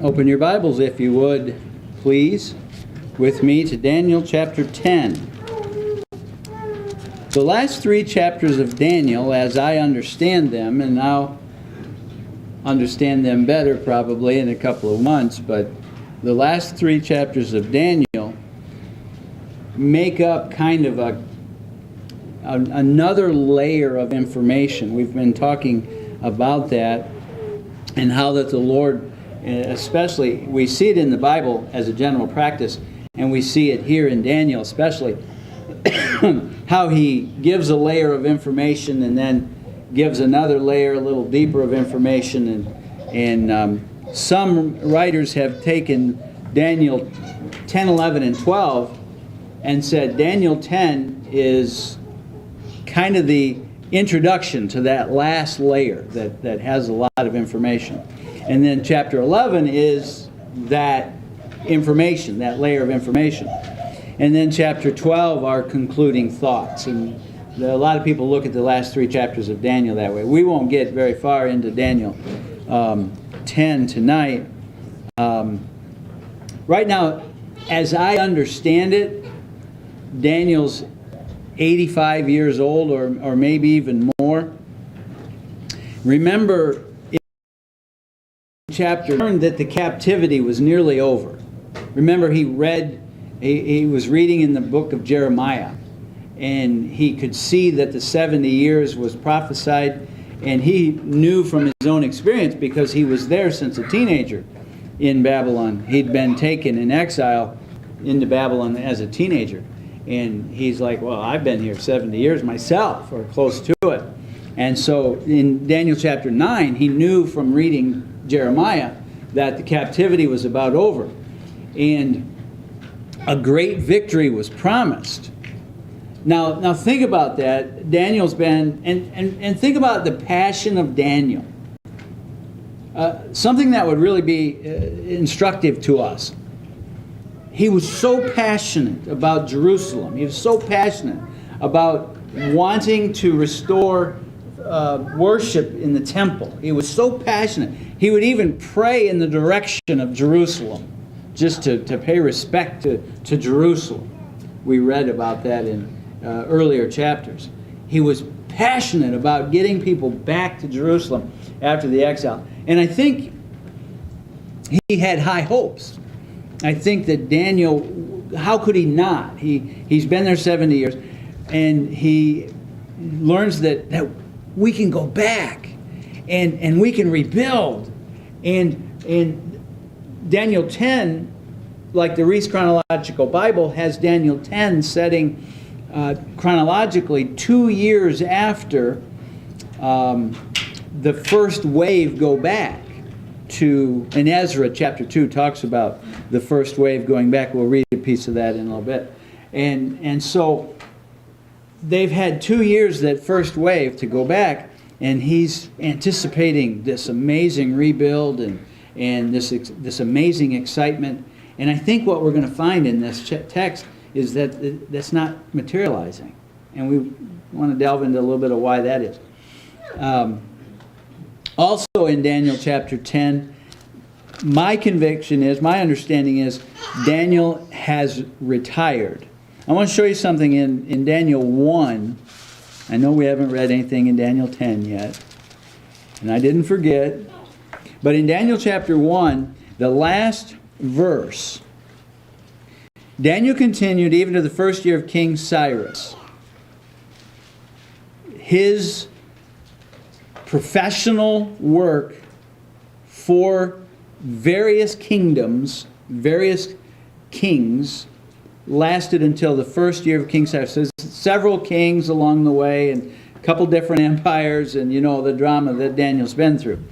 Open your Bibles, if you would, please, with me to Daniel chapter 10. The last three chapters of Daniel, as I understand them, and I'll understand them better probably in a couple of months, but the last three chapters of Daniel make up kind of another layer of information. We've been talking about that and how that the Lord, especially, we see it in the Bible as a general practice, and we see it here in Daniel especially, how he gives a layer of information and then gives another layer a little deeper of information. And some writers have taken Daniel 10, 11, and 12 and said Daniel 10 is kind of the introduction to that last layer that has a lot of information. And then chapter 11 is that information, that layer of information. And then chapter 12 are concluding thoughts. And a lot of people look at the last three chapters of Daniel that way. We won't get very far into Daniel 10 tonight. Right now, as I understand it, Daniel's 85 years old, or maybe even more. Remember, in chapter, learned that the captivity was nearly over. Remember, he was reading in the book of Jeremiah, and he could see that the 70 years was prophesied, and he knew from his own experience, because he was there since a teenager in Babylon. He'd been taken in exile into Babylon as a teenager. And he's like, well, I've been here 70 years myself, or close to it. And so in Daniel chapter 9, he knew from reading Jeremiah that the captivity was about over. And a great victory was promised. Now think about that. Daniel's been, and think about the passion of Daniel. Something that would really be instructive to us. He was so passionate about Jerusalem. He was so passionate about wanting to restore worship in the temple. He was so passionate. He would even pray in the direction of Jerusalem, just to pay respect to Jerusalem. We read about that in earlier chapters. He was passionate about getting people back to Jerusalem after the exile. And I think he had high hopes. I think that Daniel, how could he not? He's been there 70 years, and he learns that we can go back and we can rebuild. And Daniel 10, like the Reese Chronological Bible, has Daniel 10 setting chronologically 2 years after the first wave go back to, and Ezra chapter 2 talks about the first wave going back. We'll read a piece of that in a little bit. And so they've had 2 years, that first wave, to go back, and he's anticipating this amazing rebuild and this amazing excitement. And I think what we're going to find in this text is that that's not materializing. And we want to delve into a little bit of why that is. Also in Daniel chapter 10, my conviction is, my understanding is, Daniel has retired. I want to show you something in Daniel 1. I know we haven't read anything in Daniel 10 yet, and I didn't forget. But in Daniel chapter 1, the last verse, Daniel continued even to the first year of King Cyrus. His professional work for various kingdoms, various kings, lasted until the first year of King Cyrus. So there's several kings along the way, and a couple different empires, and you know the drama that Daniel's been through.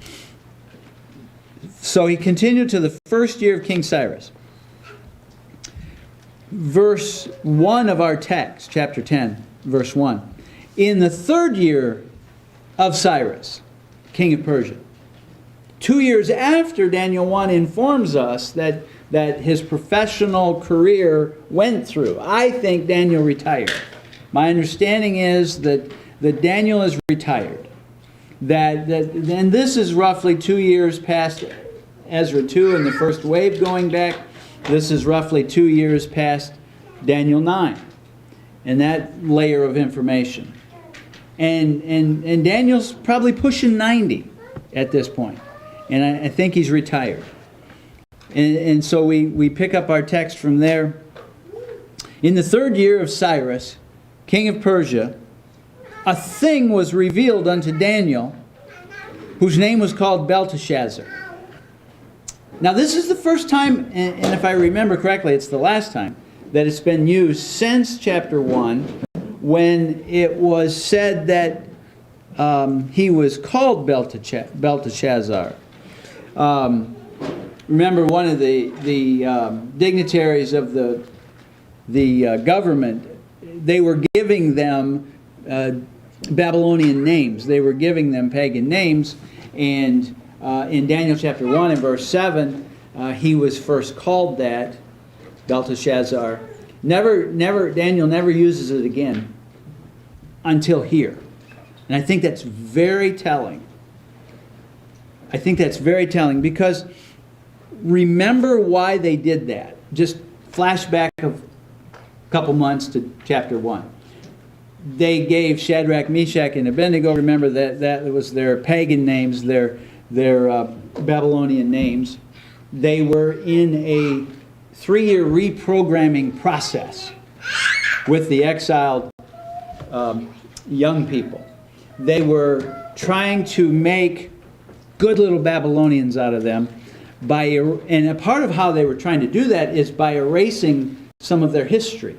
So he continued to the first year of King Cyrus. Verse 1 of our text, chapter 10, verse 1. In the third year of Cyrus, king of Persia. 2 years after Daniel 1 informs us that his professional career went through, I think Daniel retired. My understanding is that Daniel is retired. And this is roughly 2 years past Ezra 2 and the first wave going back. This is roughly 2 years past Daniel 9 and that layer of information. And Daniel's probably pushing 90 at this point. And I think he's retired. And so we pick up our text from there. In the 3rd year of Cyrus, king of Persia, a thing was revealed unto Daniel, whose name was called Belteshazzar. Now this is the first time, and if I remember correctly, it's the last time, that it's been used since chapter 1, when it was said that he was called Belteshazzar. Remember, one of the dignitaries of the government, they were giving them Babylonian names. They were giving them pagan names. And in Daniel chapter 1 and verse 7, he was first called that, Belteshazzar. Daniel never uses it again until here. And I think that's very telling. I think that's very telling because remember why they did that. Just flashback of a couple months to chapter 1. They gave Shadrach, Meshach, and Abednego, remember that was their pagan names, their Babylonian names. They were in a 3-year reprogramming process with the exiled young people. They were trying to make good little Babylonians out of them, and a part of how they were trying to do that is by erasing some of their history.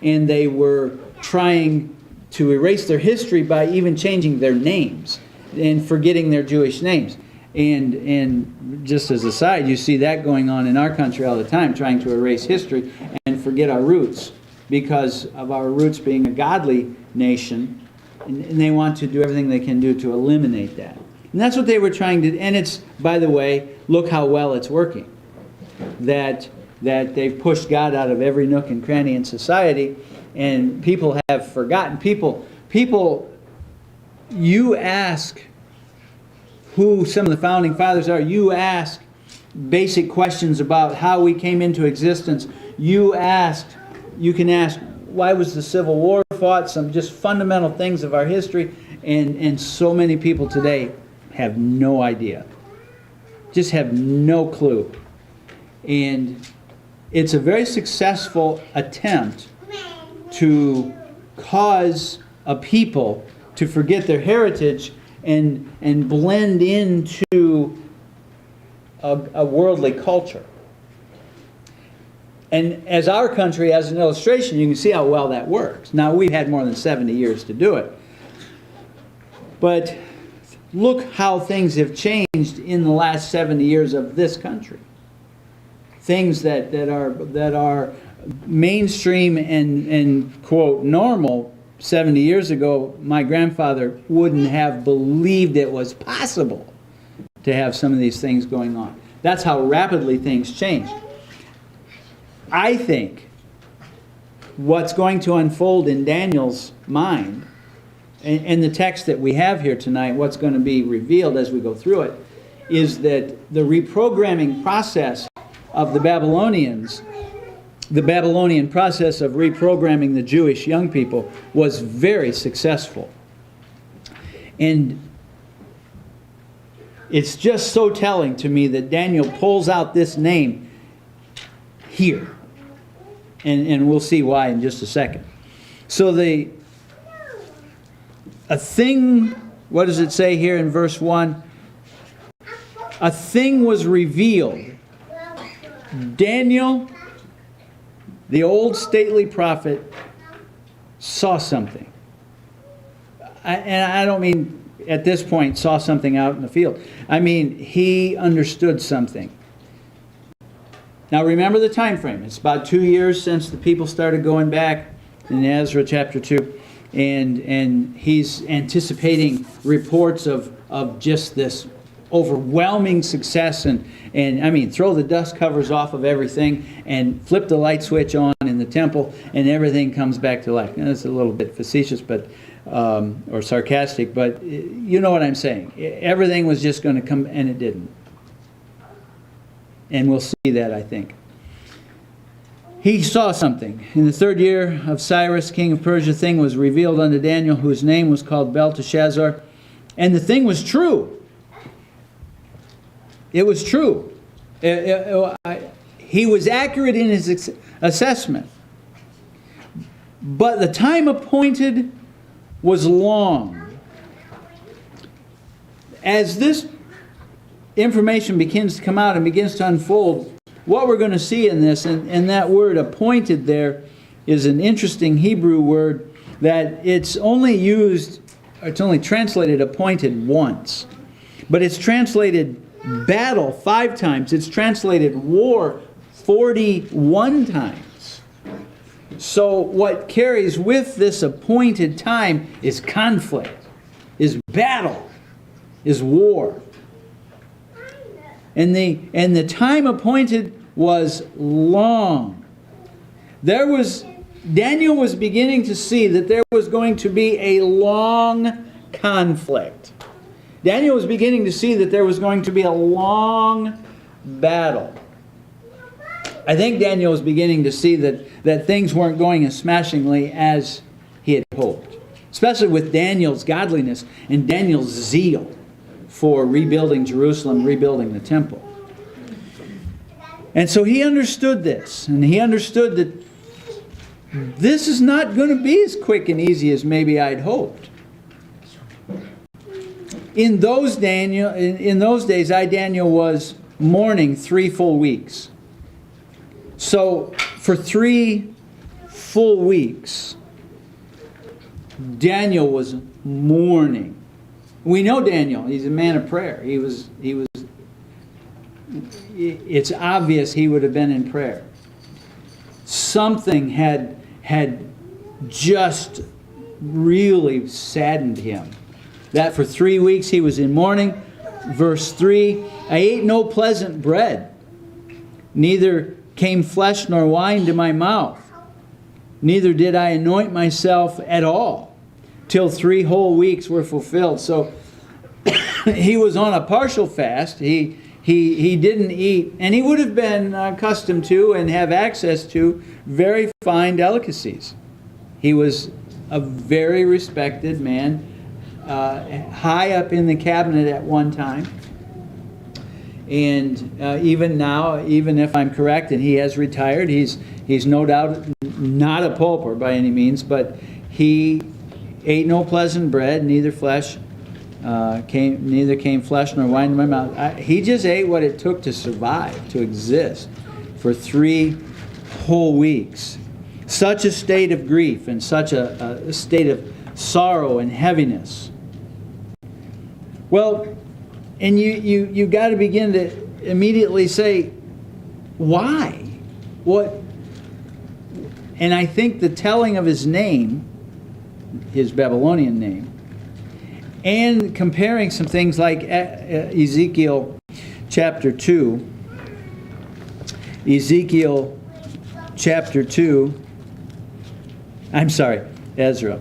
And they were trying to erase their history by even changing their names and forgetting their Jewish names. And just as a side, you see that going on in our country all the time, trying to erase history and forget our roots because of our roots being a godly nation, and they want to do everything they can do to eliminate that. And that's what they were trying to do. And it's, by the way, look how well it's working. That they've pushed God out of every nook and cranny in society, and people have forgotten. People, you ask who some of the founding fathers are. You ask basic questions about how we came into existence. You can ask, why was the Civil War fought? Some just fundamental things of our history. And so many people today have no idea. Just have no clue. And it's a very successful attempt to cause a people to forget their heritage and blend into a worldly culture. And as our country, as an illustration, you can see how well that works. Now, we've had more than 70 years to do it. But look how things have changed in the last 70 years of this country. Things that are mainstream and quote normal 70 years ago, my grandfather wouldn't have believed it was possible to have some of these things going on. That's how rapidly things change. I think what's going to unfold in Daniel's mind, and the text that we have here tonight, what's going to be revealed as we go through it, is that the reprogramming process of the Babylonians, the Babylonian process of reprogramming the Jewish young people, was very successful. And it's just so telling to me that Daniel pulls out this name here. And we'll see why in just a second. So a thing, what does it say here in verse 1? A thing was revealed. Daniel, the old stately prophet, saw something. And I don't mean at this point saw something out in the field. I mean he understood something. Now remember the time frame. It's about 2 years since the people started going back in Ezra chapter 2. And he's anticipating reports of just this overwhelming success. And I mean, throw the dust covers off of everything and flip the light switch on in the temple and everything comes back to life. Now, that's a little bit facetious but or sarcastic, but you know what I'm saying. Everything was just going to come, and it didn't. And we'll see that, I think. He saw something. In the 3rd year of Cyrus, king of Persia, a thing was revealed unto Daniel, whose name was called Belteshazzar. And the thing was true. It was true. He was accurate in his assessment. But the time appointed was long. As this information begins to come out and begins to unfold, what we're going to see in this, and that word appointed there is an interesting Hebrew word that it's only translated appointed once. But it's translated battle 5 times. It's translated war 41 times. So what carries with this appointed time is conflict, is battle, is war. And the time appointed was long. Daniel was beginning to see that there was going to be a long conflict. Daniel was beginning to see that there was going to be a long battle. I think Daniel was beginning to see that things weren't going as smashingly as he had hoped. Especially with Daniel's godliness and Daniel's zeal for rebuilding Jerusalem, rebuilding the temple. And so he understood this. And he understood that this is not going to be as quick and easy as maybe I'd hoped. In those days, Daniel was mourning 3 full weeks. So for 3 full weeks, Daniel was mourning. We know Daniel. He's a man of prayer. It's obvious he would have been in prayer. Something had just really saddened him. That for 3 weeks he was in mourning. Verse 3, I ate no pleasant bread, neither came flesh nor wine to my mouth, neither did I anoint myself at all, till 3 whole weeks were fulfilled. So he was on a partial fast. He didn't eat, and he would have been accustomed to and have access to very fine delicacies. He was a very respected man, high up in the cabinet at one time. And even now, even if I'm correct, and he has retired, he's no doubt not a pauper by any means, but he ate no pleasant bread, neither came flesh nor wine to my mouth. He just ate what it took to survive, to exist, for 3 whole weeks. Such a state of grief and such a state of sorrow and heaviness. Well, and you got to begin to immediately say, why? What? And I think the telling of his name, his Babylonian name, and comparing some things like Ezekiel chapter 2. Ezekiel chapter 2. I'm sorry, Ezra.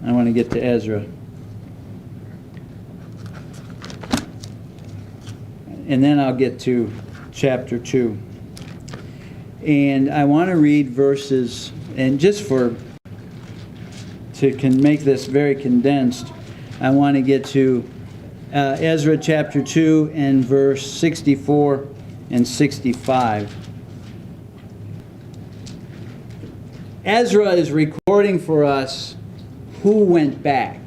I want to get to Ezra. And then I'll get to chapter 2. And I want to read verses, and just can make this very condensed, I want to get to Ezra chapter 2 and verse 64 and 65. Ezra is recording for us who went back.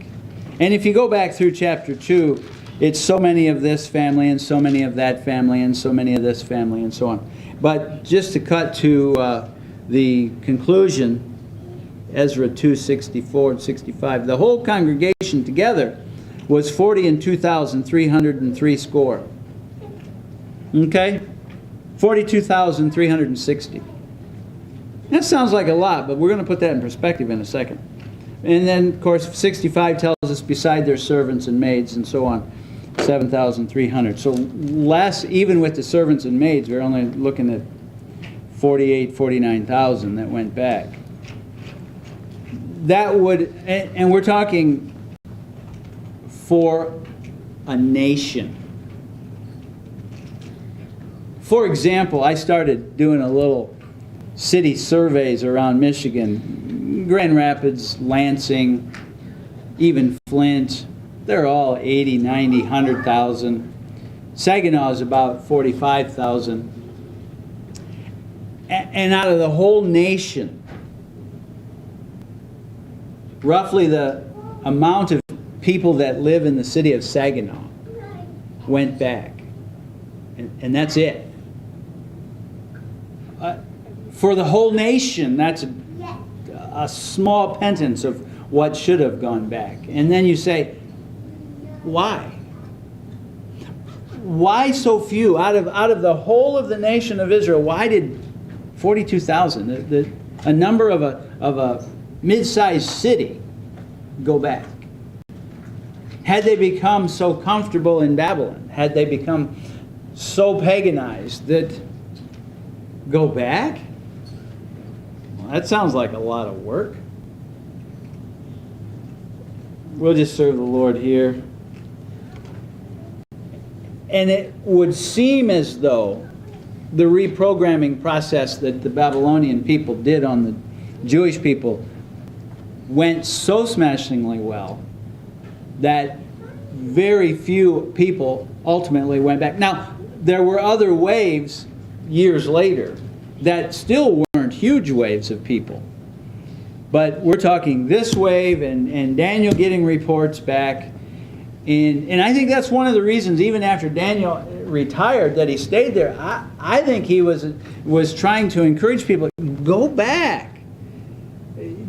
And if you go back through chapter 2, it's so many of this family and so many of that family and so many of this family and so on. But just to cut to the conclusion, Ezra 2, 64 and 65, the whole congregation together was 42,303 score. Okay? 42,360. That sounds like a lot, but we're going to put that in perspective in a second. And then, of course, 65 tells us beside their servants and maids and so on, 7,300. So less, even with the servants and maids, we're only looking at 49,000 that went back. That would, and we're talking for a nation. For example, I started doing a little city surveys around Michigan. Grand Rapids, Lansing, even Flint. They're all 80, 90, 100,000. Saginaw is about 45,000. And out of the whole nation, roughly the amount of people that live in the city of Saginaw went back. And that's it. For the whole nation, that's a small pittance of what should have gone back. And then you say, why? Why so few? Out of the whole of the nation of Israel, why did 42,000, a number of a mid-sized city, go back? Had they become so comfortable in Babylon? Had they become so paganized that go back? Well, that sounds like a lot of work. We'll just serve the Lord here. And it would seem as though the reprogramming process that the Babylonian people did on the Jewish people went so smashingly well that very few people ultimately went back. Now, there were other waves years later that still weren't huge waves of people. But we're talking this wave and Daniel getting reports back. And I think that's one of the reasons, even after Daniel retired, that he stayed there. I think he was trying to encourage people, go back.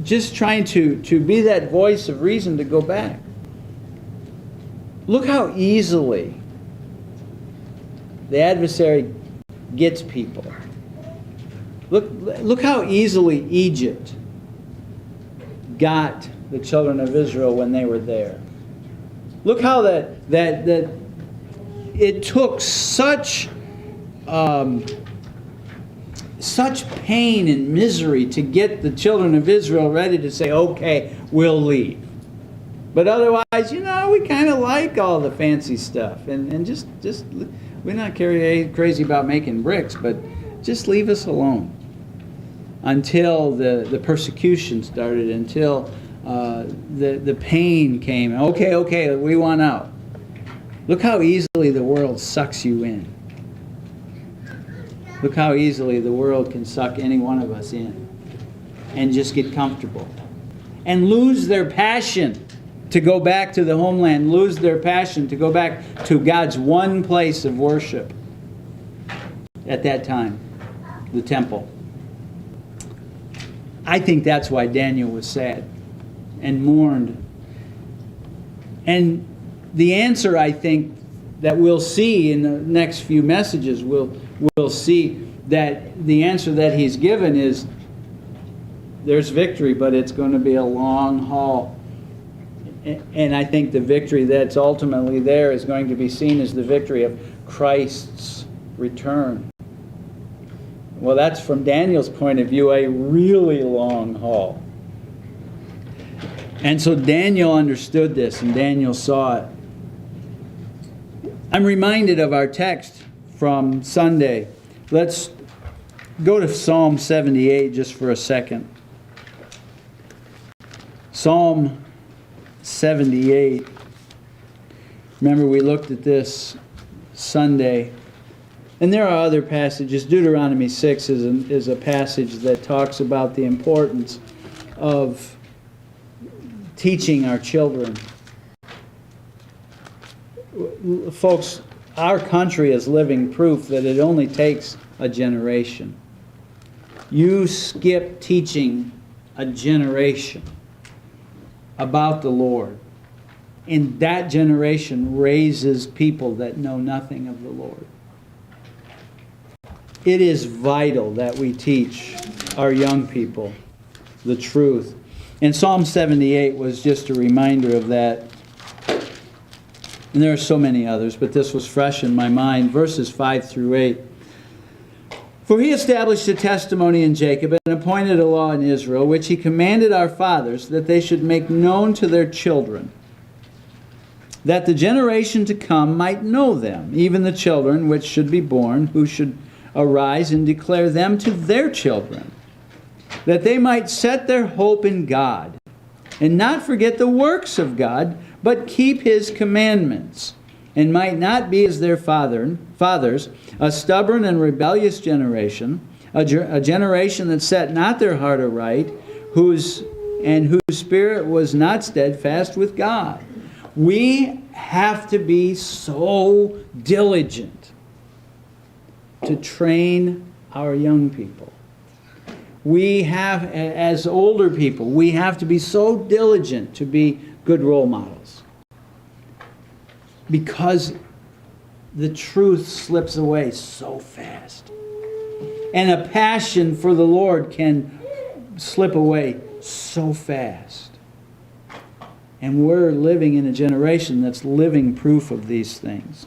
Just trying to be that voice of reason to go back. Look how easily the adversary gets people. Look how easily Egypt got the children of Israel when they were there. Look how that it took such pain and misery to get the children of Israel ready to say, okay, we'll leave. But otherwise, we kind of like all the fancy stuff. And just we're not crazy about making bricks, but just leave us alone. Until the persecution started, until the pain came. Okay, we want out. Look how easily the world sucks you in. Look how easily the world can suck any one of us in and just get comfortable and lose their passion to go back to the homeland, lose their passion to go back to God's one place of worship at that time, the temple. I think that's why Daniel was sad and mourned. And the answer, I think, that we'll see in the next few messages, we'll see that the answer that he's given is there's victory, but it's going to be a long haul. And I think the victory that's ultimately there is going to be seen as the victory of Christ's return. Well, that's from Daniel's point of view a really long haul. And so Daniel understood this, and Daniel saw it. I'm reminded of our text from Sunday. Let's go to Psalm 78 just for a second. Psalm 78. Remember, we looked at this Sunday. And there are other passages. Deuteronomy 6 is a passage that talks about the importance of teaching our children. Folks, our country is living proof that it only takes a generation. You skip teaching a generation about the Lord, and that generation raises people that know nothing of the Lord. It is vital that we teach our young people the truth. And Psalm 78 was just a reminder of that. And there are so many others, but this was fresh in my mind. Verses 5 through 8. For he established a testimony in Jacob and appointed a law in Israel, which he commanded our fathers that they should make known to their children, that the generation to come might know them, even the children which should be born, who should arise and declare them to their children, that they might set their hope in God, and not forget the works of God, but keep His commandments, and might not be as their fathers, a stubborn and rebellious generation, a generation that set not their heart aright, whose spirit was not steadfast with God. We have to be so diligent to train our young people. We have, as older people, we have to be so diligent to be good role models. Because the truth slips away so fast. And a passion for the Lord can slip away so fast. And we're living in a generation that's living proof of these things.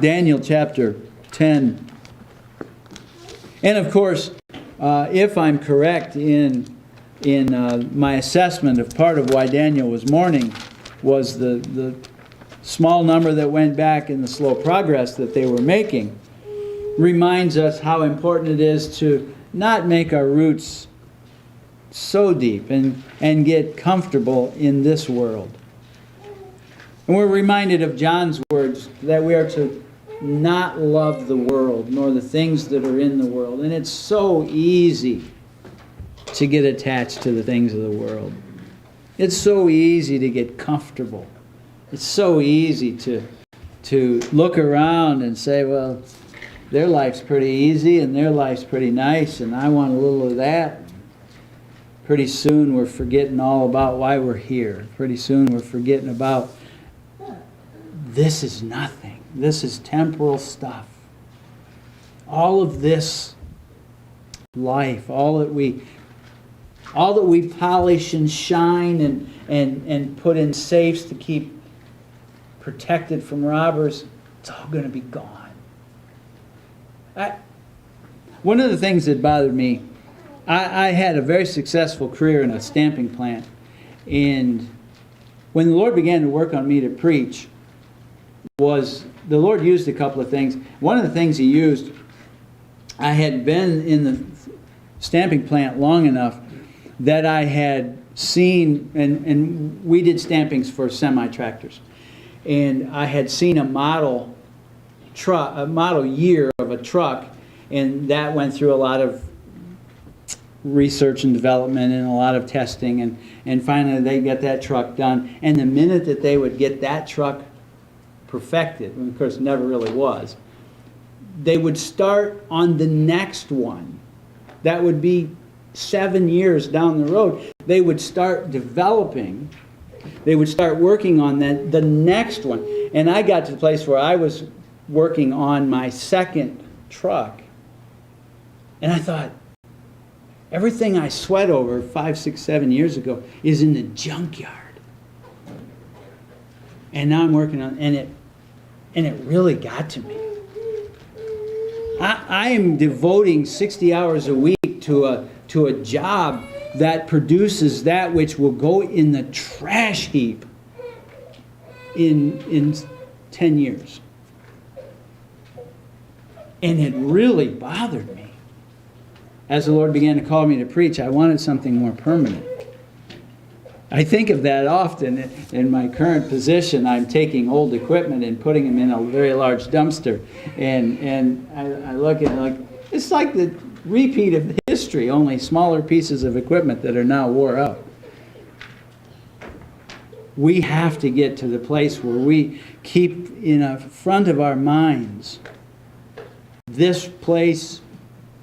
Daniel chapter 10. And of course, if I'm correct in my assessment of part of why Daniel was mourning, was the small number that went back and the slow progress that they were making, reminds us how important it is to not make our roots so deep and get comfortable in this world. And we're reminded of John's words that we are to not love the world, nor the things that are in the world. And it's so easy to get attached to the things of the world. It's so easy to get comfortable. It's so easy to look around and say, well, their life's pretty easy and their life's pretty nice and I want a little of that. Pretty soon we're forgetting all about why we're here. Pretty soon we're forgetting about this is nothing. This is temporal stuff. All of this life, all that we polish and shine and put in safes to keep protected from robbers, it's all going to be gone. One of the things that bothered me, I had a very successful career in a stamping plant, and when the Lord began to work on me to preach, the Lord used a couple of things. One of the things He used, I had been in the stamping plant long enough that I had seen, and we did stampings for semi-tractors, and I had seen a model year of a truck, and that went through a lot of research and development and a lot of testing, and finally they got that truck done. And the minute that they would get that truck perfected, and of course it never really was, they would start on the next one. That would be 7 years down the road. They would start developing, they would start working on the next one. And I got to the place where I was working on my second truck, and I thought, everything I sweat over 5, 6, 7 years ago is in the junkyard. And now I'm working on, and it really got to me. I am devoting 60 hours a week to a job that produces that which will go in the trash heap in 10 years. And it really bothered me. As the Lord began to call me to preach, I wanted something more permanent. I think of that often. In my current position, I'm taking old equipment and putting them in a very large dumpster. And I look at it like, it's like the repeat of history, only smaller pieces of equipment that are now wore out. We have to get to the place where we keep in the front of our minds, this place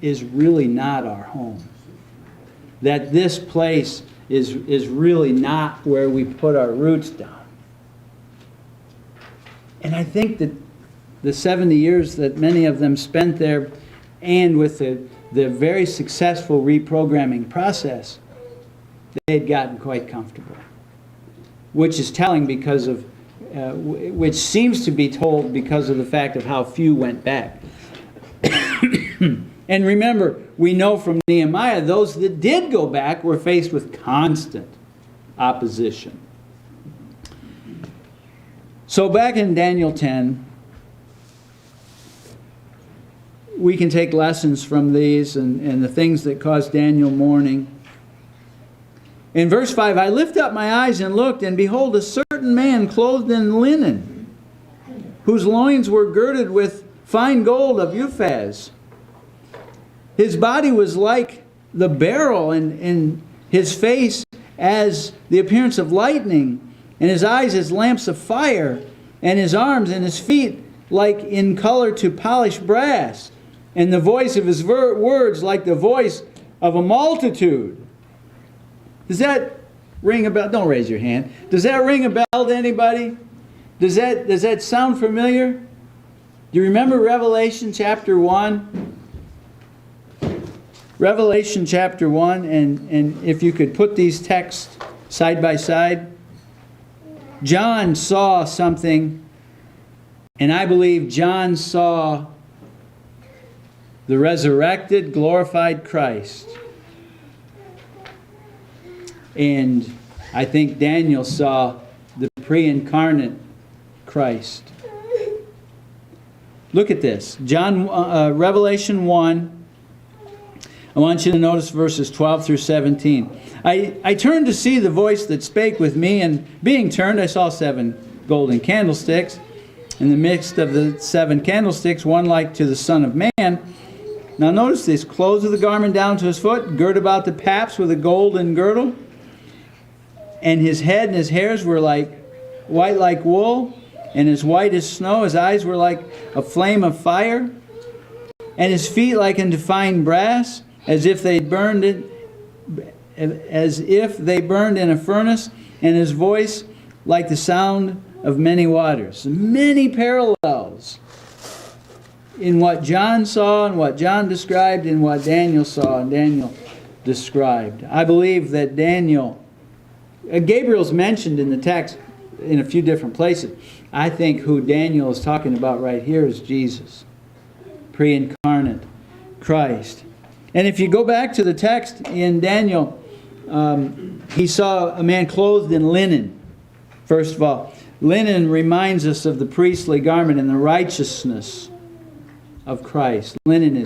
is really not our home. That this place is really not where we put our roots down. And I think that the 70 years that many of them spent there, and with the very successful reprogramming process, they had gotten quite comfortable. Which is telling because of, which seems to be told because of the fact of how few went back. And remember, we know from Nehemiah, those that did go back were faced with constant opposition. So back in Daniel 10, we can take lessons from these and the things that caused Daniel mourning. In verse 5, I lift up my eyes and looked, and behold, a certain man clothed in linen, whose loins were girded with fine gold of Uphaz. His body was like the beryl, and his face as the appearance of lightning, and his eyes as lamps of fire, and his arms and his feet like in color to polished brass, and the voice of his words like the voice of a multitude. Does that ring a bell? Don't raise your hand. Does that ring a bell to anybody? Does that sound familiar? Do you remember Revelation chapter 1? Revelation chapter 1, and if you could put these texts side by side. John saw something, and I believe John saw the resurrected, glorified Christ. And I think Daniel saw the pre-incarnate Christ. Look at this. Revelation 1. I want you to notice verses 12 through 17. I turned to see the voice that spake with me, and being turned, I saw 7 golden candlesticks. In the midst of the 7 candlesticks, one like to the Son of Man. Now notice this, clothes of the garment down to his foot, girt about the paps with a golden girdle. And his head and his hairs were white like wool, and as white as snow. His eyes were like a flame of fire, and his feet like unto fine brass, as if they burned in a furnace, and his voice like the sound of many waters. Many parallels in what John saw and what John described and what Daniel saw and Daniel described. I believe that Gabriel's mentioned in the text in a few different places. I think who Daniel is talking about right here is Jesus, pre-incarnate Christ. And if you go back to the text in Daniel, he saw a man clothed in linen. First of all, linen reminds us of the priestly garment and the righteousness of Christ. Linen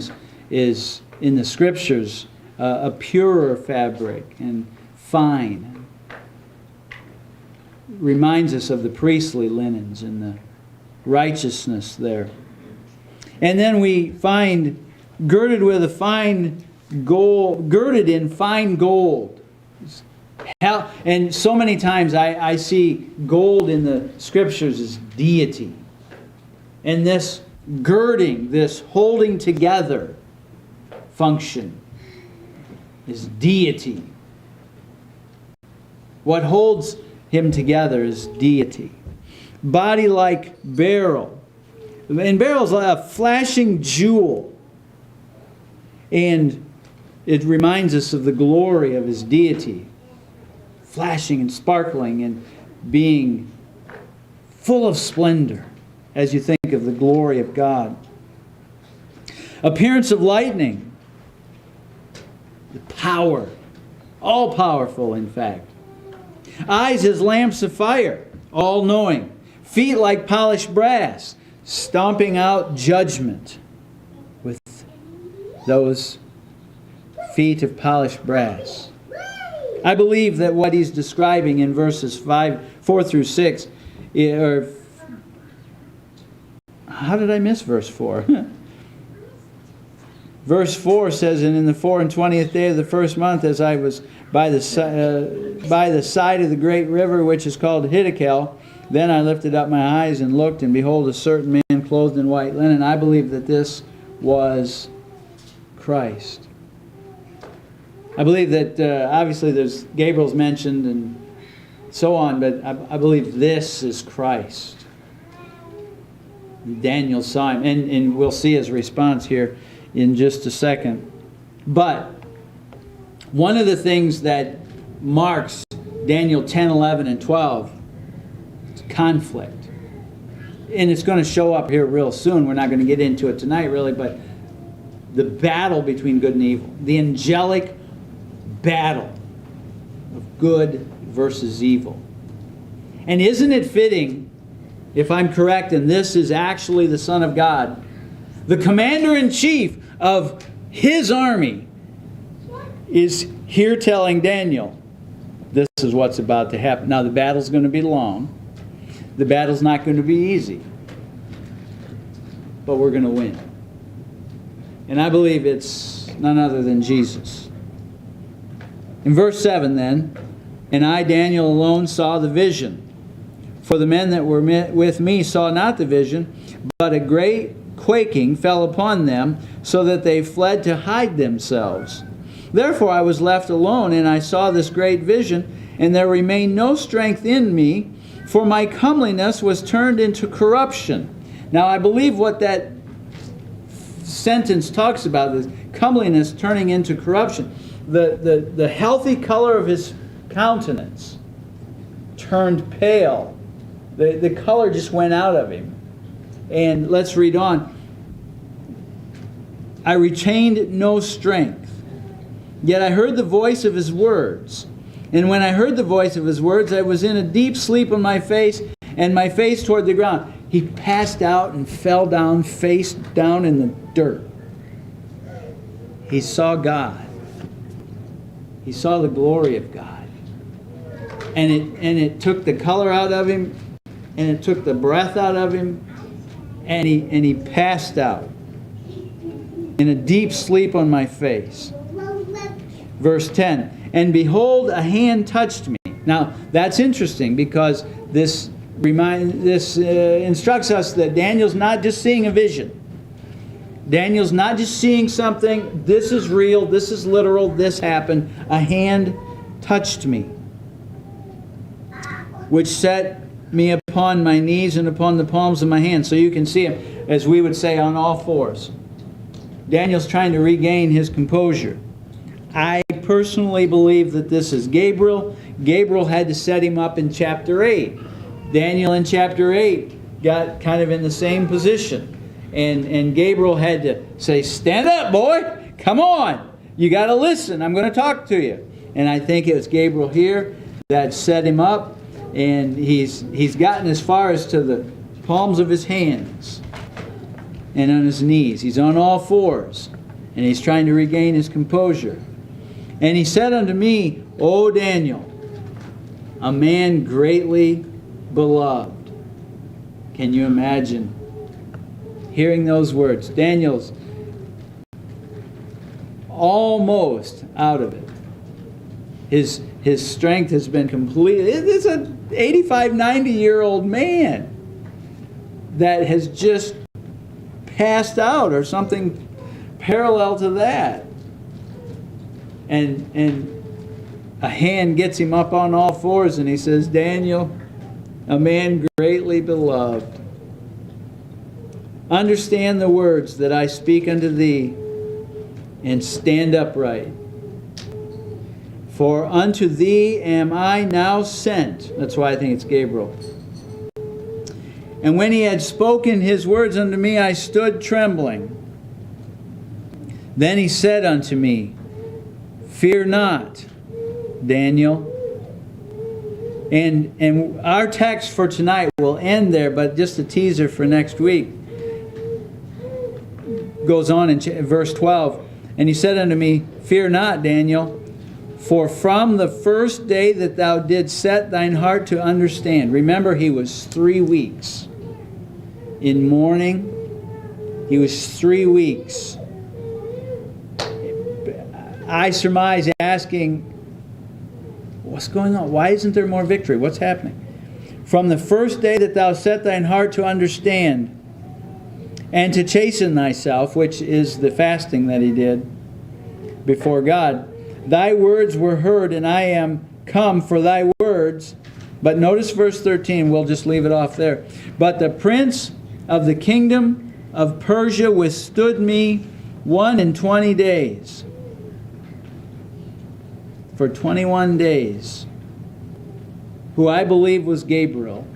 is in the Scriptures a purer fabric and fine. Reminds us of the priestly linens and the righteousness there. And then we find girded with a fine gold, girded in fine gold. And so many times I see gold in the Scriptures as deity. And this girding, this holding together function is deity. What holds him together is deity. Body like beryl. And beryl is like a flashing jewel. And it reminds us of the glory of his deity. Flashing and sparkling and being full of splendor as you think of the glory of God. Appearance of lightning. The power. All powerful, in fact. Eyes as lamps of fire, all-knowing. Feet like polished brass, stomping out judgment with those feet of polished brass. I believe that what he's describing in verses 4 through 6, or how did I miss verse 4? Verse 4 says, and in the 24th day of the first month, as I was by the side of the great river, which is called Hiddekel, then I lifted up my eyes and looked, and behold, a certain man clothed in white linen. I believe that this was Christ. I believe that obviously there's Gabriel's mentioned and so on, but I believe this is Christ. Daniel saw him, and we'll see his response here in just a second. But one of the things that marks Daniel 10, 11, and 12 is conflict. And it's going to show up here real soon. We're not going to get into it tonight, really, but the battle between good and evil. The angelic battle of good versus evil. And isn't it fitting, if I'm correct, and this is actually the Son of God, The commander-in-chief of his army is here telling Daniel, this is what's about to happen. Now, the battle's going to be long. The battle's not going to be easy. But we're going to win. And I believe it's none other than Jesus. In verse 7 then, and I, Daniel, alone saw the vision. For the men that were with me saw not the vision, but a great quaking fell upon them, so that they fled to hide themselves. Therefore I was left alone, and I saw this great vision, and there remained no strength in me, for my comeliness was turned into corruption. Now I believe what that sentence talks about is comeliness turning into corruption. The healthy color of his countenance turned pale. The color just went out of him. And let's read on. I retained no strength, yet I heard the voice of his words. And when I heard the voice of his words, I was in a deep sleep on my face, and my face toward the ground. He passed out and fell down, face down in the dirt. He saw God. He saw the glory of God. And it took the color out of him, and it took the breath out of him, and he passed out in a deep sleep on my face. Verse 10, and behold, a hand touched me. Now, that's interesting, because this instructs us that Daniel's not just seeing a vision. Daniel's not just seeing something, this is real, this is literal, this happened. A hand touched me, which set me upon my knees and upon the palms of my hands. So you can see him, as we would say, on all fours. Daniel's trying to regain his composure. I personally believe that this is Gabriel. Gabriel had to set him up in chapter 8. Daniel in chapter 8 got kind of in the same position. And Gabriel had to say, stand up, boy. Come on. You got to listen. I'm going to talk to you. And I think it was Gabriel here that set him up. And he's gotten as far as to the palms of his hands and on his knees. He's on all fours. And he's trying to regain his composure. And he said unto me, O Daniel, a man greatly beloved. Can you imagine hearing those words? Daniel's almost out of it. His strength has been completed. It is an 85, 90-year-old man that has just passed out or something parallel to that. And a hand gets him up on all fours, and he says, Daniel, a man greatly beloved, understand the words that I speak unto thee, and stand upright. For unto thee am I now sent. That's why I think it's Gabriel. And when he had spoken his words unto me, I stood trembling. Then he said unto me, fear not, Daniel. And our text for tonight will end there, but just a teaser for next week. Goes on in verse 12. And he said unto me, fear not, Daniel, for from the first day that thou didst set thine heart to understand. Remember, he was 3 weeks in mourning. He was 3 weeks. I surmise asking, what's going on? Why isn't there more victory? What's happening? From the first day that thou set thine heart to understand and to chasten thyself, which is the fasting that he did before God, thy words were heard, and I am come for thy words. But notice verse 13, we'll just leave it off there. But the prince of the kingdom of Persia withstood me 21 days. For 21 days, who I believe was Gabriel,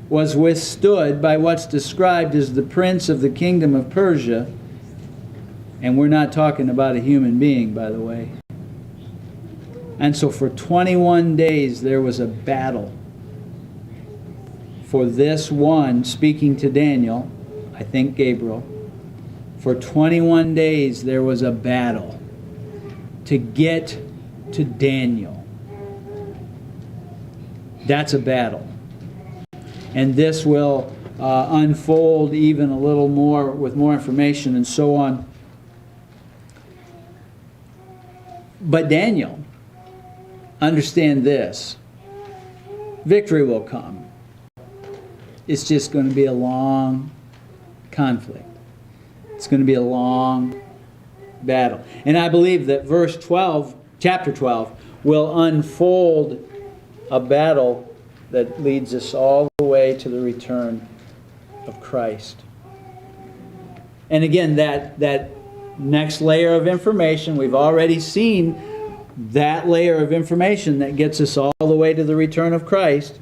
was withstood by what's described as the prince of the kingdom of Persia. And we're not talking about a human being, by the way. And so for 21 days there was a battle for this one, speaking to Daniel, I think Gabriel, For 21 days there was a battle to get to Daniel. That's a battle. And this will unfold even a little more with more information and so on. But Daniel, understand this. Victory will come. It's just going to be a long conflict. It's going to be a long battle. And I believe that verse 12, chapter 12, will unfold a battle that leads us all the way to the return of Christ. And again, that next layer of information, we've already seen that layer of information that gets us all the way to the return of Christ.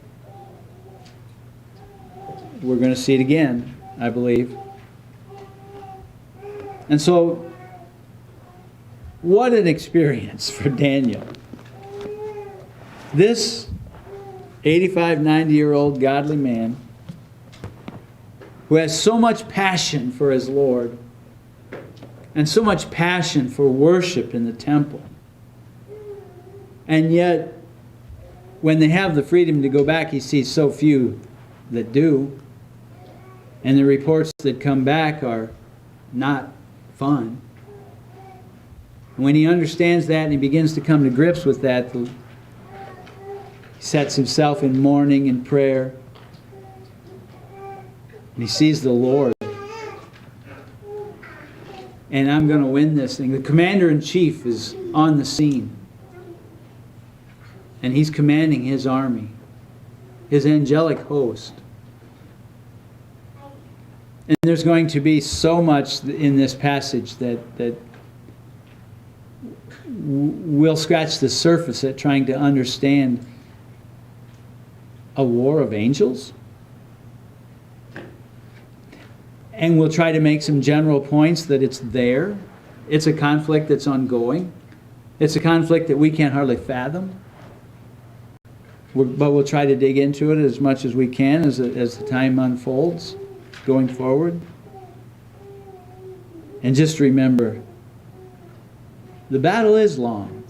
We're going to see it again, I believe. And so, what an experience for Daniel. This 85, 90-year-old godly man who has so much passion for his Lord and so much passion for worship in the temple. And yet, when they have the freedom to go back, he sees so few that do. And the reports that come back are not fun. And when he understands that and he begins to come to grips with that, he sets himself in mourning and prayer. And he sees the Lord. And I'm going to win this thing. The commander-in-chief is on the scene. And he's commanding his army, his angelic host. And there's going to be so much in this passage that we'll scratch the surface at trying to understand a war of angels. And we'll try to make some general points that it's there. It's a conflict that's ongoing. It's a conflict that we can't hardly fathom. But we'll try to dig into it as much as we can as the time unfolds going forward. And just remember, the battle is long.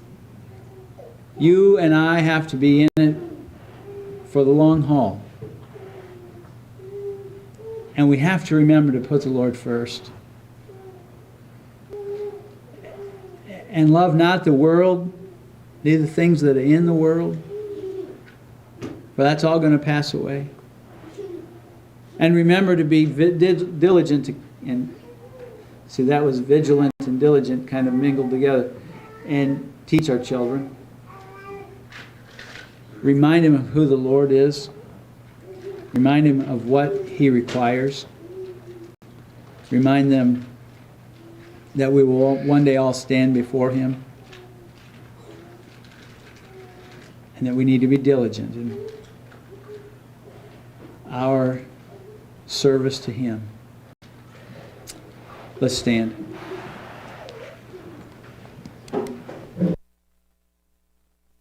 You and I have to be in it for the long haul. And we have to remember to put the Lord first. And love not the world, neither the things that are in the world. For that's all going to pass away. And remember to be diligent. And see, that was vigilant and diligent kind of mingled together. And teach our children. Remind them of who the Lord is. Remind them of what He requires. Remind them that we will one day all stand before Him. And that we need to be diligent in our service to Him. Let's stand.